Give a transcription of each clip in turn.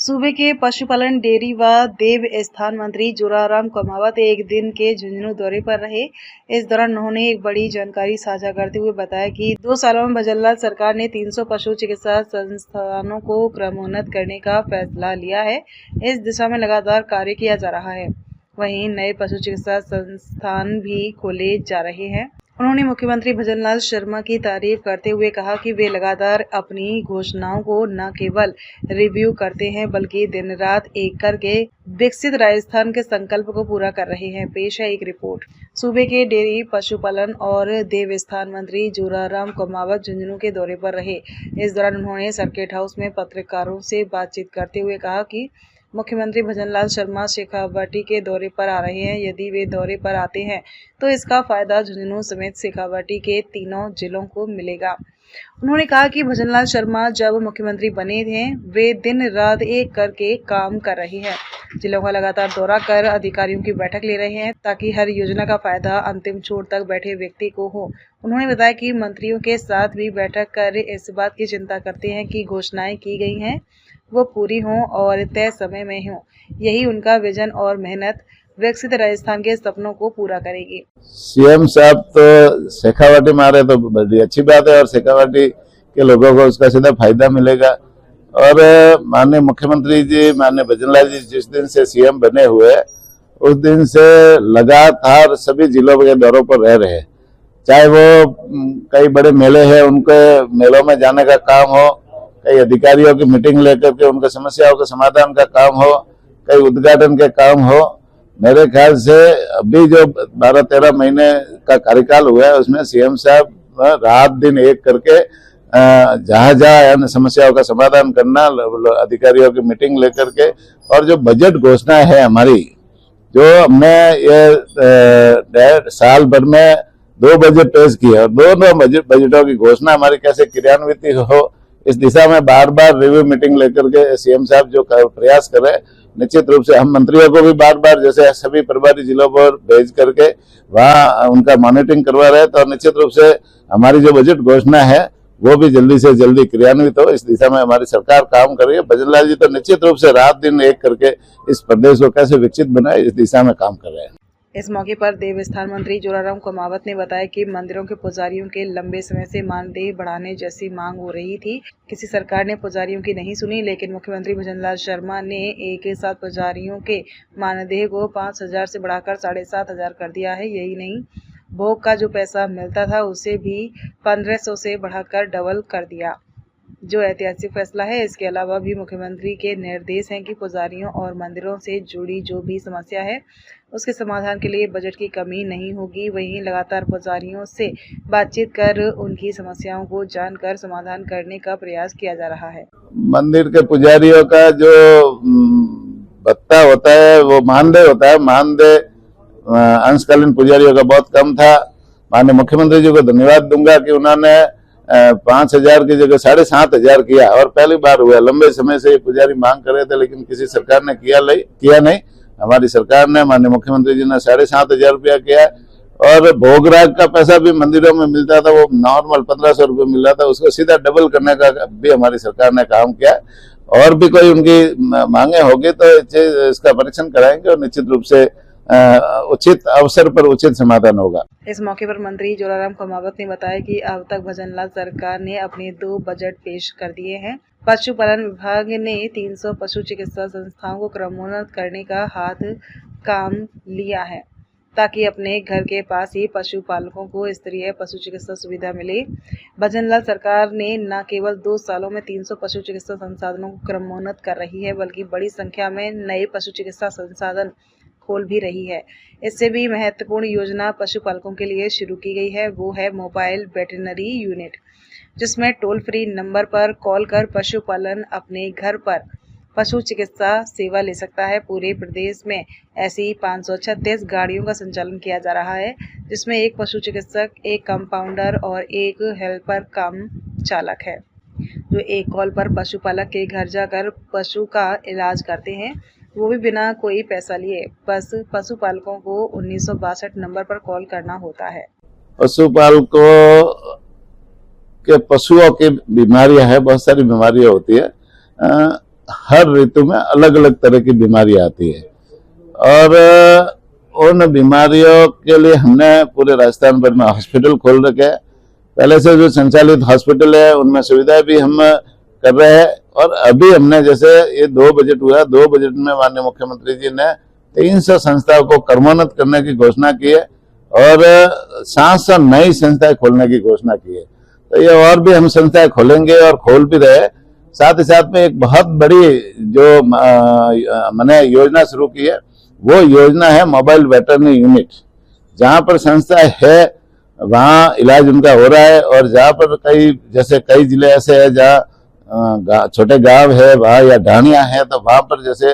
सूबे के पशुपालन, डेयरी व देव स्थान मंत्री जोराराम कमावत एक दिन के झुंझुनू दौरे पर रहे। इस दौरान उन्होंने एक बड़ी जानकारी साझा करते हुए बताया कि 2 सालों में भजनलाल सरकार ने 300 पशु चिकित्सा संस्थानों को क्रमोन्नत करने का फैसला लिया है। इस दिशा में लगातार कार्य किया जा रहा है। वहीं नए पशु चिकित्सा संस्थान भी खोले जा रहे हैं। उन्होंने मुख्यमंत्री भजनलाल शर्मा की तारीफ करते हुए कहा कि वे लगातार अपनी घोषणाओं को न केवल रिव्यू करते हैं बल्कि दिन रात एक करके विकसित राजस्थान के संकल्प को पूरा कर रहे हैं। पेश है एक रिपोर्ट। सूबे के डेयरी, पशुपालन और देवस्थान मंत्री जोराराम कमावत झुंझुनू के दौरे पर रहे। इस दौरान उन्होंने सर्किट हाउस में पत्रकारों से बातचीत करते हुए कहा कि मुख्यमंत्री भजनलाल शर्मा शेखावाटी के दौरे पर आ रहे हैं। यदि वे दौरे पर आते हैं तो इसका फायदा झुंझुनू समेत शेखावाटी के तीनों जिलों को मिलेगा। उन्होंने कहा कि भजनलाल शर्मा जब मुख्यमंत्री बने थे वे दिन रात एक करके काम कर रहे हैं। जिलों का लगातार दौरा कर अधिकारियों की बैठक ले रहे हैं ताकि हर योजना का फायदा अंतिम छोर तक बैठे व्यक्ति को हो। उन्होंने बताया कि मंत्रियों के साथ भी बैठक कर इस बात की चिंता करते हैं कि घोषणाएं की गई हैं वो पूरी हों और तय समय में हों। यही उनका विजन और मेहनत विकसित राजस्थान के सपनों को पूरा करेगी। सीएम साहब तो शेखावाटी में आ रहे तो बड़ी अच्छी बात है और शेखावाटी के लोगों को उसका सीधा फायदा मिलेगा। और माननीय मुख्यमंत्री जी, माननीय भजनलाल जी जिस दिन से सीएम बने हुए उस दिन से लगातार सभी जिलों के दौरों पर रह रहे हैं। चाहे वो कई बड़े मेले हैं उनके मेलों में जाने का काम हो, कई अधिकारियों की मीटिंग लेकर के उनके समस्याओं के समाधान का काम हो, कई उद्घाटन के काम हो। मेरे ख्याल से अभी जो 12-13 महीने का कार्यकाल हुआ है उसमें सीएम साहब रात दिन एक करके जहाँ जहाँ समस्याओं का समाधान करना, अधिकारियों की मीटिंग लेकर के, और जो बजट घोषणा है हमारी, जो हमने ये साल भर में 2 बजट पेश किए और दोनों बजटों की घोषणा हमारी कैसे क्रियान्वित हो, इस दिशा में बार बार रिव्यू मीटिंग लेकर के सीएम साहब जो प्रयास कर रहे हैं, निश्चित रूप से हम मंत्रियों को भी बार बार जैसे सभी प्रभारी जिलों पर भेज करके वहाँ उनका मॉनिटरिंग करवा रहे हैं, तो निश्चित रूप से हमारी जो बजट घोषणा है वो भी जल्दी से जल्दी क्रियान्वित हो, इस दिशा में हमारी सरकार काम कर रही है। भजनलाल जी तो निश्चित रूप से रात दिन एक करके इस प्रदेश को कैसे विकसित बनाए इस दिशा में काम कर रहे हैं। इस मौके पर देवस्थान मंत्री जोराराम कमावत ने बताया कि मंदिरों के पुजारियों के लंबे समय से मानदेय बढ़ाने जैसी मांग हो रही थी। किसी सरकार ने पुजारियों की नहीं सुनी, लेकिन मुख्यमंत्री भजनलाल शर्मा ने एक साथ पुजारियों के मानदेय को 5,000 से बढ़ाकर 7,500 कर दिया है। यही नहीं, भोग का जो पैसा मिलता था उसे भी 1,500 से बढ़ाकर डबल कर दिया, जो ऐतिहासिक फैसला है। इसके अलावा भी मुख्यमंत्री के निर्देश हैं कि पुजारियों और मंदिरों से जुड़ी जो भी समस्या है उसके समाधान के लिए बजट की कमी नहीं होगी। वहीं लगातार पुजारियों से बातचीत कर उनकी समस्याओं को जानकर समाधान करने का प्रयास किया जा रहा है। मंदिर के पुजारियों का जो भत्ता होता है वो मानदेय होता है, मानदेय अंशकालीन पुजारियों का बहुत कम था। माननीय मुख्यमंत्री जी को धन्यवाद दूंगा कि उन्होंने 5,000 की जगह 7,500 किया और पहली बार हुआ। लंबे समय से ये पुजारी मांग कर रहे थे लेकिन किसी सरकार ने किया नहीं। हमारी सरकार ने, माननीय मुख्यमंत्री जी ने 7,500 रुपया किया। और भोगराग का पैसा भी मंदिरों में मिलता था, वो नॉर्मल 1,500 रुपये मिल रहा था, उसको सीधा डबल करने का भी हमारी सरकार ने काम किया। और भी कोई उनकी मांगे होगी तो इसका परीक्षण कराएंगे और निश्चित रूप से उचित अवसर पर उचित समाधान होगा। इस मौके पर मंत्री जोराराम कमावत ने बताया कि अब तक भजनलाल सरकार ने अपने 2 बजट पेश कर दिए हैं। पशुपालन विभाग ने 300 पशु चिकित्सा संस्थाओं को क्रमोन्नत करने का हाथ काम लिया है ताकि अपने घर के पास ही पशुपालकों को स्तरीय पशु चिकित्सा सुविधा मिले। भजनलाल सरकार ने न केवल 2 सालों में 300 पशु चिकित्सा संसाधनों को क्रमोन्नत कर रही है बल्कि बड़ी संख्या में नए पशु चिकित्सा संसाधन खोल भी रही है। इससे भी महत्वपूर्ण योजना पशुपालकों के लिए शुरू की गई है, वो है मोबाइल वेटरनरी यूनिट, जिसमें टोल फ्री नंबर पर कॉल कर पशुपालन अपने घर पर पशु चिकित्सा सेवा ले सकता है। पूरे प्रदेश में ऐसी 536 गाड़ियों का संचालन किया जा रहा है, जिसमें एक पशु चिकित्सक, एक कंपाउंडर और एक हेल्पर कम चालक है, जो एक कॉल पर पशुपालक के घर जाकर पशु का इलाज करते हैं, वो भी बिना कोई पैसा लिए। बस पशुपालकों को 1962 नंबर पर कॉल करना होता है। पशुपालकों के पशुओं की बीमारियां हैं, बहुत सारी बीमारियां होती है। हर ऋतु में अलग अलग तरह की बीमारी आती है और उन बीमारियों के लिए हमने पूरे राजस्थान भर में हॉस्पिटल खोल रखे हैं। पहले से जो संचालित हॉस्पिटल है उनमें सुविधाएं भी हम कर रहे हैं और अभी हमने जैसे ये 2 बजट हुआ, 2 बजट में माननीय मुख्यमंत्री जी ने 300 संस्थाओं को कर्मोन्नत करने की घोषणा की है और 700 नई संस्थाएं खोलने की घोषणा की है। तो ये और भी हम संस्थाएं खोलेंगे और खोल भी रहे। साथ ही साथ में एक बहुत बड़ी जो मैंने योजना शुरू की है वो योजना है मोबाइल वेटरनरी यूनिट। जहां पर संस्था है वहां इलाज उनका हो रहा है और जहां पर कई जिले ऐसे हैं जहाँ छोटे गांव है वहां या ढाणियां हैं तो वहां पर जैसे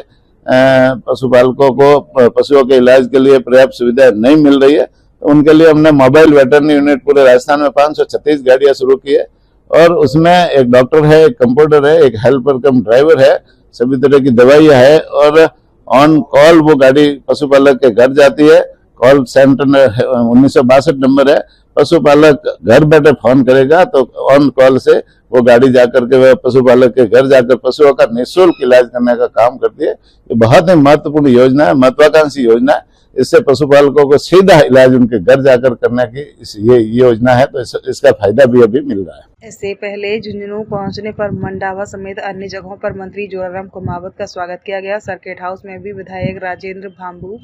पशुपालकों को पशुओं के इलाज के लिए पर्याप्त सुविधा नहीं मिल रही है तो उनके लिए हमने मोबाइल वेटरनरी यूनिट पूरे राजस्थान में 536 गाड़ियां शुरू की है और उसमें एक डॉक्टर है, एक कंपाउंडर है, एक हेल्पर कम ड्राइवर है, सभी तरह की दवाइयां है और ऑन कॉल वो गाड़ी पशुपालक के घर जाती है। कॉल सेंटर 1962 नंबर है। पशुपालक घर बैठे फोन करेगा तो ऑन कॉल से वो गाड़ी जाकर के वह पशुपालक के घर जाकर पशुओं का निःशुल्क इलाज करने का काम करती है। ये बहुत ही महत्वपूर्ण योजना है, महत्वाकांक्षी योजना है। इससे पशुपालकों को सीधा इलाज उनके घर जाकर करने की ये योजना है तो इसका फायदा भी अभी मिल रहा है। इससे पहले झुंझुनू पहुंचने पर मंडावा समेत अन्य जगहों पर मंत्री जोराराम कुमावत का स्वागत किया गया। सर्किट हाउस में भी विधायक राजेंद्र भांबू,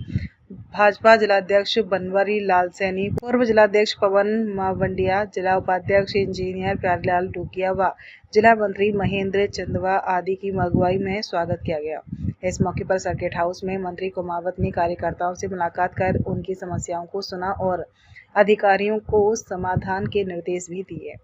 भाजपा जिलाध्यक्ष बनवारी लाल सैनी, पूर्व जिलाध्यक्ष पवन मावंडिया, जिला उपाध्यक्ष इंजीनियर प्यारेलाल डूकिया व जिला मंत्री महेंद्र चंदवा आदि की अगुवाई में स्वागत किया गया। इस मौके पर सर्किट हाउस में मंत्री कुमावत ने कार्यकर्ताओं से मुलाकात कर उनकी समस्याओं को सुना और अधिकारियों को समाधान के निर्देश भी दिए।